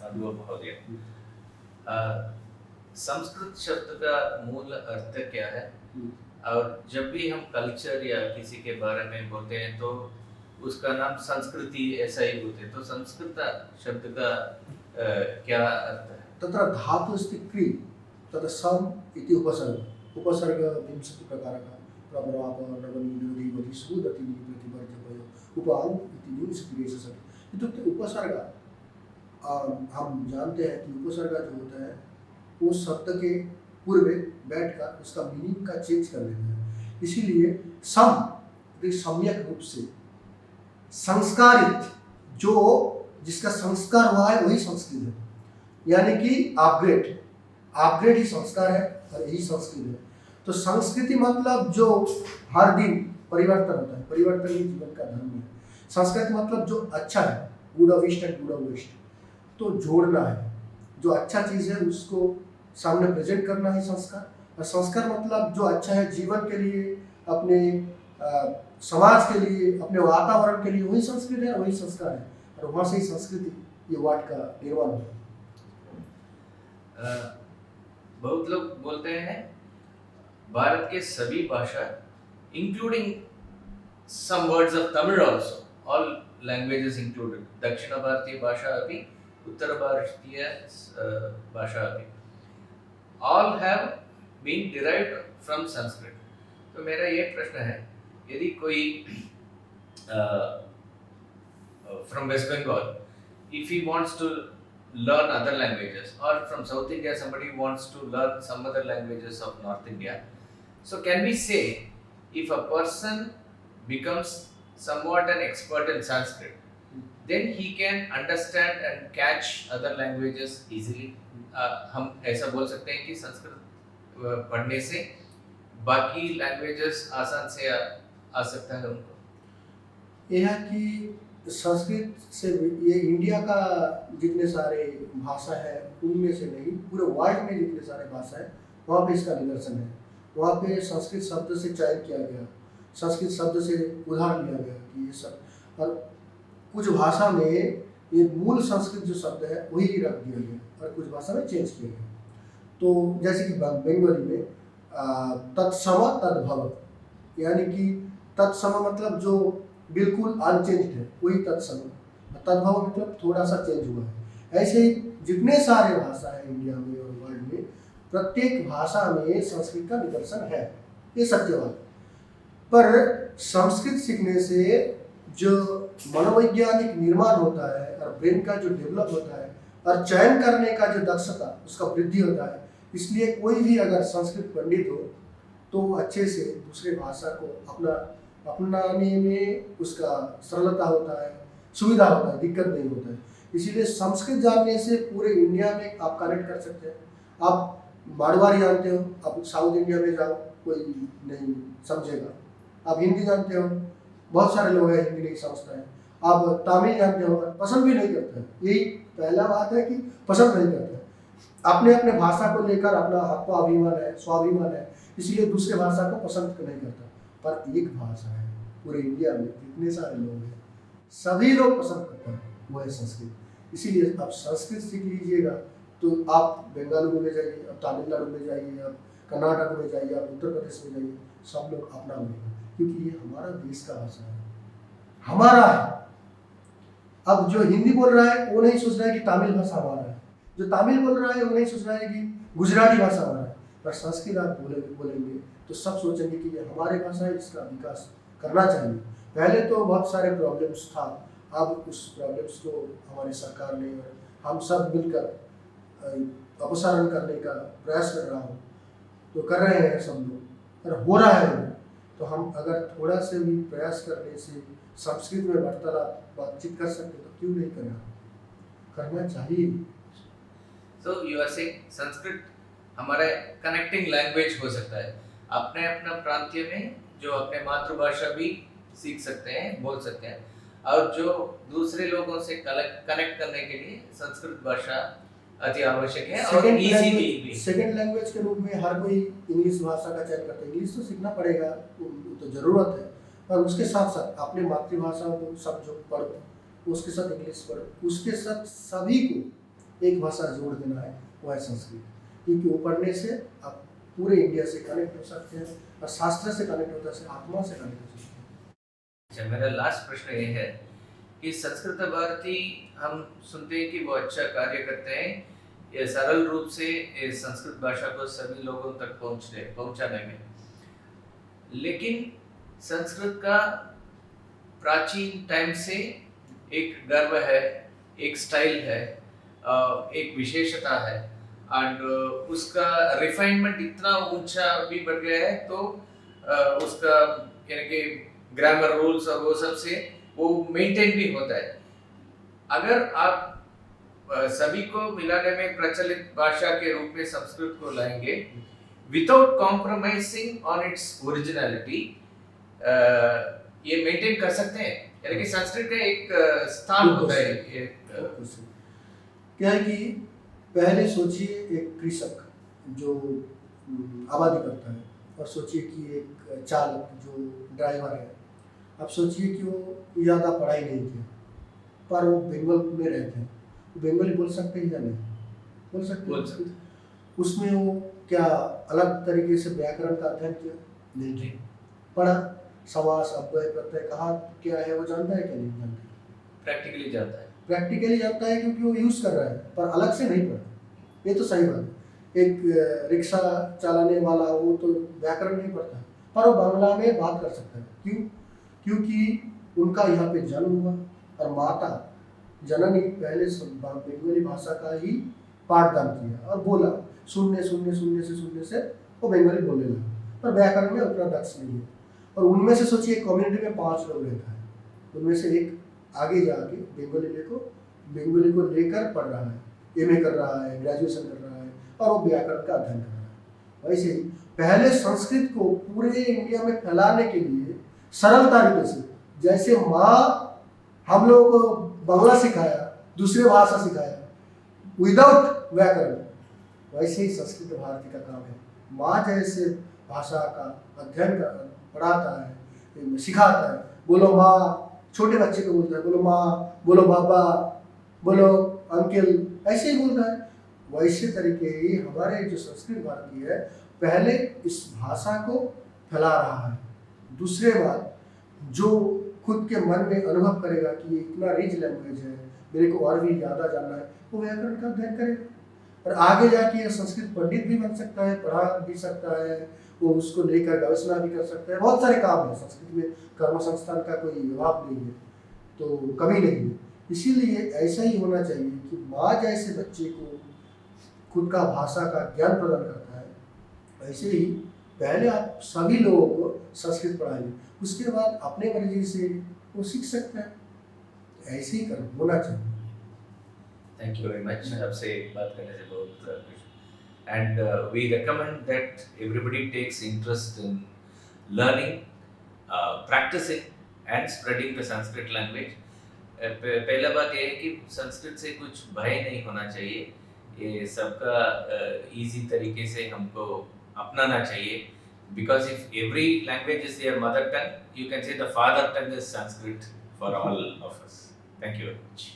अनुभव महोदय, संस्कृत शब्द का मूल अर्थ क्या है? और जब भी हम कल्चर या किसी के बारे में बोलते हैं तो उसका नाम संस्कृति ऐसा ही बोलते हैं, तो संस्कृत शब्द का क्या अर्थ है? तत्र धातुस्ति क्रि तत्र सम इति उपसर्ग उपसर्ग विंशति प्रकारः प्रभवाप नवनी वधि सुदति प्रतिवर्जपय उपाल इति विंशति विशेषः इत्युक्ते उपसर्ग। हम जानते हैं कि उपसर्ग जो होता है वो शब्द के पूर्व बैठकर उसका मीनिंग का चेंज कर देता है। इसीलिए सम सम्यक रूप से संस्कारित, जो जिसका संस्कार हुआ है वही संस्कृत है, यानी कि अपग्रेड ही संस्कार है और यही संस्कृत है। तो संस्कृति मतलब जो हर दिन परिवर्तन होता है, परिवर्तन ही जीवन का धर्म है। संस्कृति मतलब जो अच्छा है, good of east and good of west, तो जोड़ना है, जो अच्छा चीज़ है उसको सामने प्रेजेंट करना है संस्कार। और संस्कार मतलब जो अच्छा है जीवन के लिए, अपने समाज के लिए, अपने वातावरण के लिए, वही संस्कृत है, वही संस्कार है। और वहाँ से ही संस्कृति ये वर्ड का निर्माण हुआ। बहुत लोग बोलते हैं भारत के सभी भाषा including some words of Tamil also, all languages included, दक्षिण भारतीय भाषा अभी, उत्तर भारतीय भाषा अभी, all have been derived from Sanskrit. तो मेरा ये प्रश्न है, यदि कोई from West Bengal, if he wants to learn other languages, or from South India somebody wants to learn some other languages of North India, so can we say if a person becomes somewhat an expert in Sanskrit, then he can understand and catch other languages easily? हम ऐसा बोल सकते हैं कि संस्कृत पढ़ने से बाकी languages आसान से आ सकता है उनको? यह कि संस्कृत से ये इंडिया का जितने सारे भाषा है उनमें से नहीं, पूरे वर्ल्ड में जितने सारे भाषा है वहाँ पे इसका निदर्शन है। वहाँ पे संस्कृत शब्द से चयन किया गया, संस्कृत शब्द से उदाहरण लिया गया कि ये सब, और कुछ भाषा में ये मूल संस्कृत जो शब्द है वही रख दिया गया और कुछ भाषा में चेंज किया गया। तो जैसे कि बंगाली में तत्सम तद्भव, यानी कि तत्सम मतलब जो बिल्कुल अनचेंज्ड है वही तत्सम, तद्भव मतलब थोड़ा सा चेंज हुआ है। ऐसे ही जितने सारे भाषा है इंडिया में और वर्ल्ड में, प्रत्येक भाषा में संस्कृत का निदर्शन है, ये सत्य बात। पर संस्कृत सीखने से जो मनोवैज्ञानिक निर्माण होता है और ब्रेन का जो डेवलप होता है और चयन करने का जो दक्षता उसका वृद्धि होता है। इसलिए कोई भी अगर संस्कृत पंडित हो तो अच्छे से दूसरे भाषा को अपनाने में उसका सरलता होता है, सुविधा होता है, दिक्कत नहीं होता है। इसीलिए संस्कृत जानने से पूरे इंडिया में आप कनेक्ट कर सकते हैं। आप मारवाड़ी जानते हो, आप साउथ इंडिया में जाओ कोई नहीं समझेगा। आप हिंदी जानते हो, बहुत सारे लोग हैं हिंदी नहीं समझता है। आप तमिल जानते हो, पसंद भी नहीं करते हैं। यही पहला बात है कि पसंद नहीं करते। अपने अपने भाषा को लेकर अपना आपको अभिमान है, स्वाभिमान है, इसलिए दूसरे भाषा को पसंद नहीं करता। पर एक भाषा है पूरे इंडिया में जितने सारे लोग हैं, सभी लोग पसंद करते हैं, वो है संस्कृत। इसीलिए आप संस्कृत सीख लीजिएगा तो आप बेंगालुरु में जाइए, आप तमिलनाडु में जाइए, आप कर्नाटक में जाइए, आप उत्तर प्रदेश में जाइए, सब लोग अपना लेंगे, क्योंकि ये हमारा देश का भाषा है, हमारा है। अब जो हिंदी बोल रहा है वो नहीं सोच रहा है कि तमिल भाषा हमारा है, जो तमिल बोल रहा है वो नहीं सोच रहा है कि गुजराती भाषा हमारा है। पर संस्कृत आप बोलेंगे तो सब सोचेंगे कि ये हमारी भाषा है, इसका विकास करना चाहिए। पहले तो बहुत सारे प्रॉब्लम्स था, अब उस प्रॉब्लम्स को हमारी सरकार ने और हम सब मिलकर अपसारण करने का प्रयास कर रहा हूँ, तो कर रहे हैं सब लोग, पर हो रहा है। तो हम अगर थोड़ा से भी प्रयास करने से संस्कृत में वार्तालाप बातचीत कर सकते तो क्यों नहीं करना चाहिए। So you are saying Sanskrit हमारा कनेक्टिंग लैंग्वेज हो सकता है। अपने अपना प्रांतीय में जो अपने मातृभाषा भी सीख सकते हैं, बोल सकते हैं, और जो दूसरे लोगों से कनेक्ट करने के लिए संस्कृत भाषा अति आवश्यक है और इजी भी। सेकंड लैंग्वेज के रूप में हर कोई इंग्लिश भाषा का चयन करता है। इंग्लिश तो सीखना पड़ेगा, तो जरूरत है, पर उसके साथ साथ अपने मातृभाषा को सब जो पढ़ो, उसके साथ इंग्लिश पढ़ो, उसके साथ सभी को एक भाषा जोड़ देना है, वो है संस्कृत। क्योंकि वो पढ़ने से आप पूरे इंडिया से कनेक्ट हो सकते हैं और शास्त्र से कनेक्ट होता है, आत्मा से कनेक्ट हो सकते हैं। अच्छा, मेरा लास्ट प्रश्न ये है कि संस्कृत भारती हम सुनते हैं कि वो अच्छा कार्य करते हैं ये सरल रूप से ये संस्कृत भाषा को सभी लोगों तक पहुंचाने में, लेकिन संस्कृत का प्राचीन टाइम से एक गर्व है, एक स्टाइल है, एक विशेषता है, एंड उसका रिफाइनमेंट इतना ऊंचा भी बढ़ गया है, तो उसका यानी कि ग्रामर रूल्स और वो सब से वो मेंटेन भी होता है। अगर आप सभी को मिलाने में प्रचलित भाषा के रूप में संस्कृत को लाएंगे without compromising on it's originality, ये मेंटेन कर सकते हैं, यानी कि संस्कृत का एक स्थान होता है। क्या है कि पहले सोचिए एक कृषक जो आबादी करता है, और सोचिए कि एक चालक जो ड्राइवर है। अब सोचिए कि वो ज़्यादा पढ़ाई नहीं किया पर वो बंगाल में रहते हैं, बंगाली बोल सकते हैं या नहीं? बोल सकते हैं। उसमें वो क्या अलग तरीके से व्याकरण का अध्ययन किया? नहीं पढ़ा। समास, अव्यय, प्रत्यय कहाँ क्या है वो जानता है क्या? नहीं जानता। प्रैक्टिकली जानता है। प्रैक्टिकली जानता है क्योंकि वो यूज़ कर रहा है, पर अलग से नहीं पढ़ा। ये तो सही बात है। एक रिक्शा चलाने वाला वो तो व्याकरण नहीं पढ़ता, पर वो बांग्ला में बात कर सकता है। क्यों? क्योंकि उनका यहाँ पे जन्म हुआ और माता जननी पहले बंगाली भाषा का ही पाठदान किया और बोला, सुनने से वो बंगाली बोलने लगा, पर व्याकरण में उतना दक्ष नहीं है। और उनमें से सोचिए कम्युनिटी में 5 लोग रहता है, उनमें से एक आगे जाके बंगाली को लेकर पढ़ रहा है, एमए कर रहा है, ग्रेजुएशन कर रहा है और वो व्याकरण का अध्ययन कर रहा है। वैसे ही पहले संस्कृत को पूरे इंडिया में फैलाने के लिए सरल तरीके से, जैसे माँ हम लोगों को बांग्ला सिखाया, दूसरे भाषा सिखाया विदाउट व्याकरण, वैसे ही संस्कृत भारती का काम है। माँ जैसे भाषा का अध्ययन पढ़ाता है, सिखाता है। बोलो माँ, छोटे बच्चे को बोलता है बोलो माँ, बोलो बाबा, बोलो अंकल, ऐसे ही बोलता है। वैसे तरीके ही हमारे जो संस्कृत भारती है पहले इस भाषा को फैला रहा है। दूसरे बात, जो खुद के मन में अनुभव करेगा कि ये इतना रिच लैंग्वेज है, मेरे को और भी ज़्यादा जानना है, वो व्याकरण का अध्ययन करेगा और आगे जाके ये संस्कृत पंडित भी बन सकता है, पढ़ा भी सकता है, वो उसको लेकर गवेषणा भी कर सकता है। बहुत सारे काम है संस्कृत में, कर्म संस्थान का कोई अभाव नहीं है, तो कमी नहीं है। इसीलिए ऐसा ही होना चाहिए कि माँ जैसे बच्चे को खुद का भाषा का ज्ञान प्रदान करता है, ऐसे ही पहले आप सभी लोगों को संस्कृत पढ़ाइए, उसके बाद अपने मर्जी से वो सीख सकता है। ऐसे ही कर होना चाहिए। Thank you very much. आपसे बात करने से बहुत and we recommend that everybody takes interest in learning, practicing and spreading the Sanskrit language. पहला बात यह है कि संस्कृत से कुछ भय नहीं होना चाहिए, ये सबका इजी तरीके से हमको अपनाना चाहिए, because if every language is their mother tongue, you can say the father tongue is Sanskrit for all of us. Thank you very much.